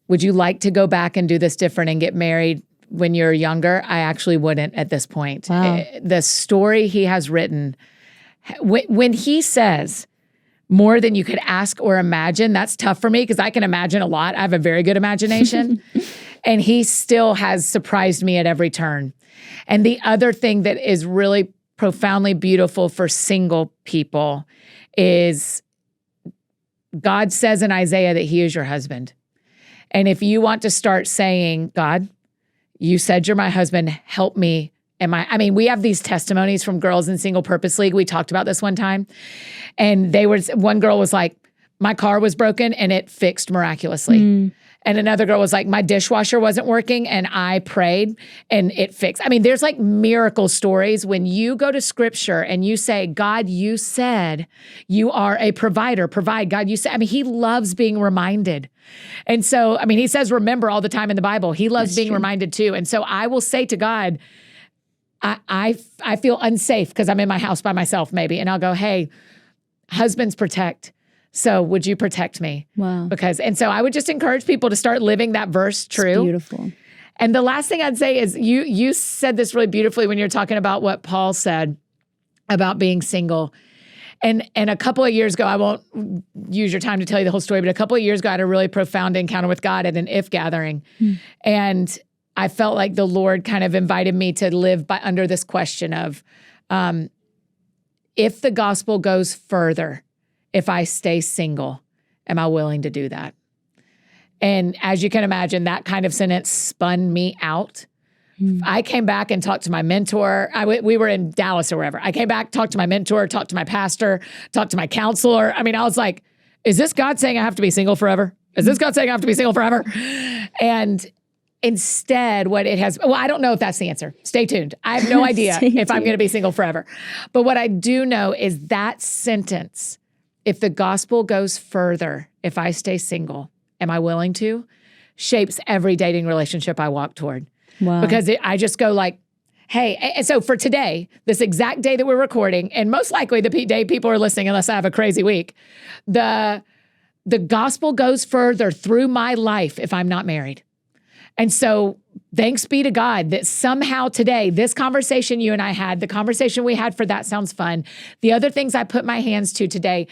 would you like to go back and do this different and get married when you're younger? I actually wouldn't at this point. Wow. The story he has written, when he says, more than you could ask or imagine, that's tough for me because I can imagine a lot. I have a very good imagination. And he still has surprised me at every turn. And the other thing that is really profoundly beautiful for single people is God says in Isaiah that he is your husband. And if you want to start saying, God, you said you're my husband, help me. We have these testimonies from girls in Single Purpose League. We talked about this one time. And one girl was like, my car was broken and it fixed miraculously. And another girl was like, my dishwasher wasn't working and I prayed and it fixed. There's like miracle stories when you go to scripture and you say, God, you said you are a provider. Provide, God, you said. He loves being reminded. And so, he says remember all the time in the Bible. He loves being reminded too. And so I will say to God, I feel unsafe because I'm in my house by myself maybe. And I'll go, hey, husbands protect. So would you protect me? Wow. And so I would just encourage people to start living that verse true. It's beautiful. And the last thing I'd say is you said this really beautifully when you're talking about what Paul said about being single. And a couple of years ago, I won't use your time to tell you the whole story, but a couple of years ago, I had a really profound encounter with God at an IF gathering. And I felt like the Lord kind of invited me to live under this question of, if the gospel goes further, if I stay single, am I willing to do that? And as you can imagine, that kind of sentence spun me out. I came back and talked to my mentor. We were in Dallas or wherever. I came back, talked to my mentor, talked to my pastor, talked to my counselor. I was like, is this God saying I have to be single forever? Is this God saying I have to be single forever? And instead, I don't know if that's the answer. Stay tuned. I have no idea if I'm going to be single forever. But what I do know is that sentence, if the gospel goes further, if I stay single, am I willing to? Shapes every dating relationship I walk toward. Wow. Because I just go like, hey, and so for today, this exact day that we're recording, and most likely the day people are listening, unless I have a crazy week, the gospel goes further through my life if I'm not married. And so thanks be to God that somehow today, this conversation you and I had, the conversation we had for That Sounds Fun, the other things I put my hands to today,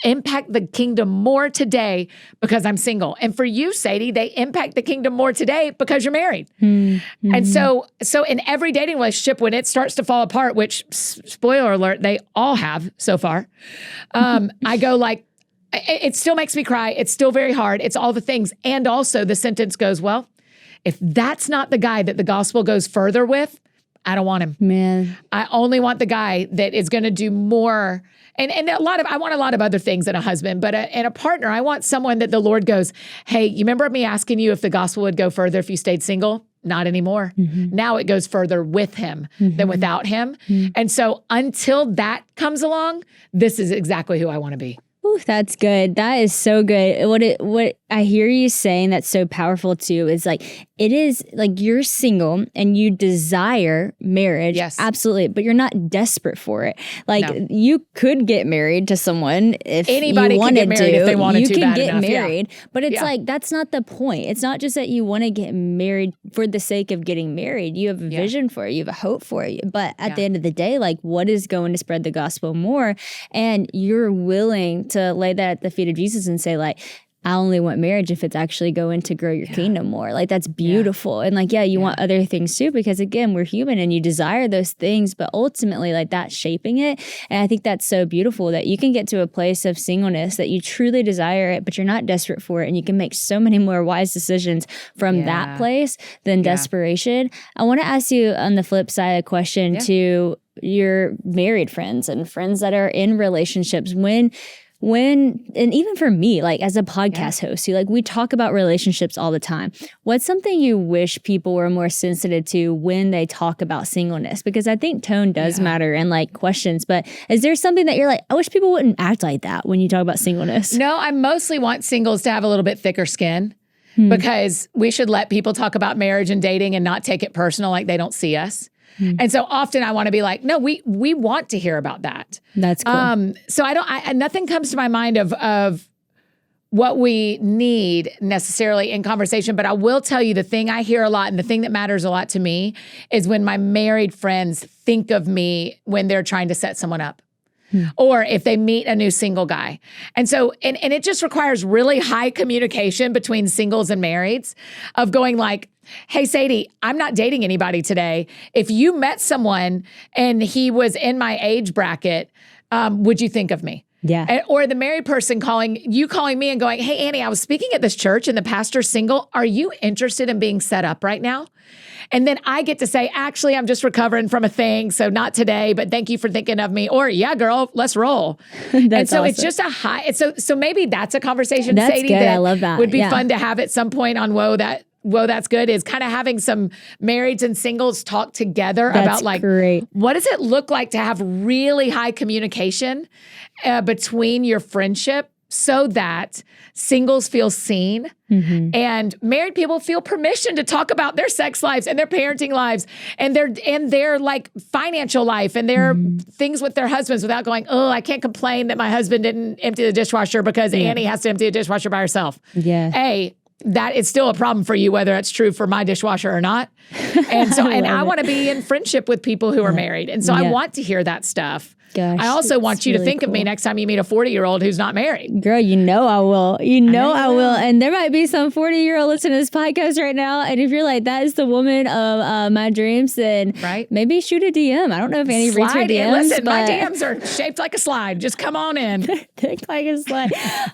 impact the kingdom more today because I'm single. And for you, Sadie, they impact the kingdom more today because you're married. Mm-hmm. And so in every dating relationship, when it starts to fall apart, which spoiler alert, they all have so far, I go like, it still makes me cry. It's still very hard. It's all the things. And also the sentence goes, well, if that's not the guy that the gospel goes further with, I don't want him. Man. I only want the guy that is going to do more. And I want a lot of other things in a husband, but in a partner, I want someone that the Lord goes, hey, you remember me asking you if the gospel would go further if you stayed single? Not anymore. Mm-hmm. Now it goes further with him than without him. Mm-hmm. And so until that comes along, this is exactly who I want to be. Ooh, that's good. That is so good. What I hear you saying that's so powerful too is like, it is like you're single and you desire marriage. Yes. Absolutely. But you're not desperate for it. Like you could get married to someone if anybody you wanted could get married to. If they wanted you to. can bad get enough. married. Yeah. But it's like, that's not the point. It's not just that you want to get married for the sake of getting married. You have a vision for it. You have a hope for it. But at the end of the day, like what is going to spread the gospel more? And you're willing to lay that at the feet of Jesus and say like, I only want marriage if it's actually going to grow your kingdom more. Like that's beautiful. And like, you want other things too, because again, we're human and you desire those things, but ultimately like that's shaping it. And I think that's so beautiful that you can get to a place of singleness that you truly desire it, but you're not desperate for it. And you can make so many more wise decisions from that place than desperation. I want to ask you on the flip side a question to your married friends and friends that are in relationships when, and even for me, like as a podcast host, we talk about relationships all the time. What's something you wish people were more sensitive to when they talk about singleness? Because I think tone does matter and like questions, but is there something that you're like, I wish people wouldn't act like that when you talk about singleness? No, I mostly want singles to have a little bit thicker skin because we should let people talk about marriage and dating and not take it personal like they don't see us. And so often I want to be like, no, we want to hear about that. That's cool. So nothing comes to my mind of what we need necessarily in conversation, but I will tell you the thing I hear a lot and the thing that matters a lot to me is when my married friends think of me when they're trying to set someone up. Or if they meet a new single guy. And so, and it just requires really high communication between singles and marrieds of going like, hey, Sadie, I'm not dating anybody today. If you met someone and he was in my age bracket, would you think of me? Yeah. Or the married person calling me and going, hey, Annie, I was speaking at this church and the pastor's single. Are you interested in being set up right now? And then I get to say, actually, I'm just recovering from a thing. So not today, but thank you for thinking of me. Or yeah, girl, let's roll. And so it's just a high. So maybe that's a conversation, that's Sadie, good. that I love that. would be fun to have at some point on Whoa, That's Good is kind of having some marrieds and singles talk together about like, what does it look like to have really high communication between your friendship so that singles feel seen and married people feel permission to talk about their sex lives and their parenting lives and their like financial life and their things with their husbands without going, oh, I can't complain that my husband didn't empty the dishwasher because Annie has to empty the dishwasher by herself. Yeah. Hey, that is still a problem for you, whether it's true for my dishwasher or not. And so, I want to be in friendship with people who are married. And so I want to hear that stuff. Gosh, I also want you to really think of me next time you meet a 40-year-old who's not married. Girl, you know I will. You know I will. And there might be some 40-year-old listening to this podcast right now. And if you're like, that is the woman of my dreams, then maybe shoot a DM. I don't know if Annie reads her DMs. Listen, my DMs are shaped like a slide. Just come on in. Thick like a slide.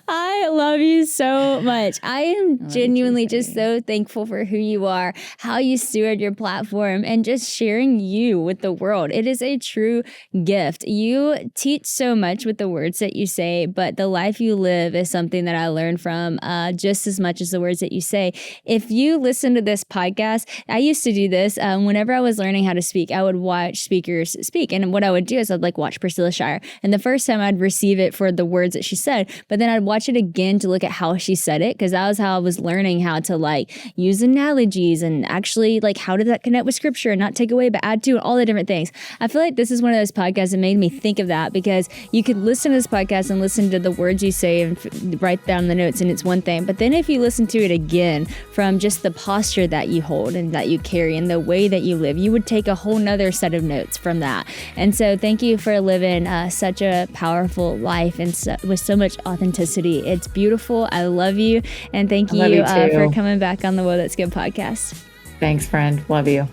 I love you so much. I am genuinely just so thankful for who you are, how you steward your platform, and just sharing you with the world. It is a true gift. You teach so much with the words that you say, but the life you live is something that I learned from just as much as the words that you say. If you listen to this podcast, I used to do this whenever I was learning how to speak. I would watch speakers speak, and what I would do is I'd like watch Priscilla Shire, and the first time I'd receive it for the words that she said, but then I'd watch it again to look at how she said it, because that was how I was learning how to like use analogies and actually like how did that connect with scripture and not take away but add to, and all the different things. I feel like this is one of those podcasts that made me think of that, because you could listen to this podcast and listen to the words you say and write down the notes, and it's one thing. But then if you listen to it again from just the posture that you hold and that you carry and the way that you live, you would take a whole nother set of notes from that. And so thank you for living such a powerful life and with so much authenticity. It's beautiful. I love you. And thank you for coming back on the Whoa, That's Good podcast. Thanks, friend. Love you.